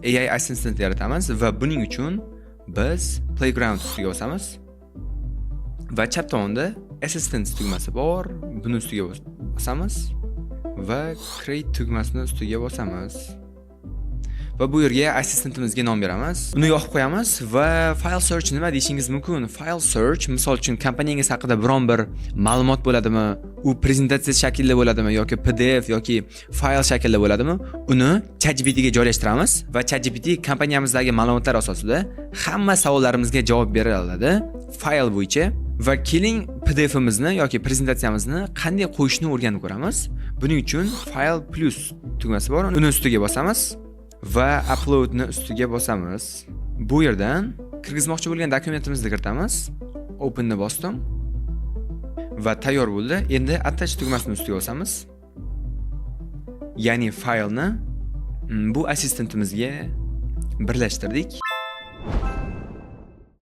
AI assistant yaratamiz va buning uchun biz playground ustiga bosamiz va chap tomonda assistant tugmasi bor. Buni ustiga bosamiz va create tugmasini ustiga bosamiz. Va bu yerga assistantimizga nom beramiz. Uni yoqib qo'yamiz va file search nima deyishingiz mumkin. File search misol uchun kompaniyangiz haqida biron bir ma'lumot bo'ladimi, u prezentatsiya shaklida bo'ladimi yoki PDF yoki fayl shaklida bo'ladimi, uni ChatGPT ga joylashtiramiz va ChatGPT kompaniyamizdagi ma'lumotlar asosida hamma savollarimizga javob bera oladi fayl bo'yicha. Va keling PDFimizni yoki prezentatsiyamizni qanday qo'yishni o'rganib ko'ramiz. Buning uchun file plus tugmasi bor, uni ustiga bosamiz va upload ni ustiga bosamiz. Bu yerdan kirgizmoqchi bo'lgan dokumentimizni kiritamiz. Open ni bosdim va tayyor bo'ldi. Endi attach tugmasini ustiga bosamiz. Ya'ni faylni bu assistantimizga birlashtirdik.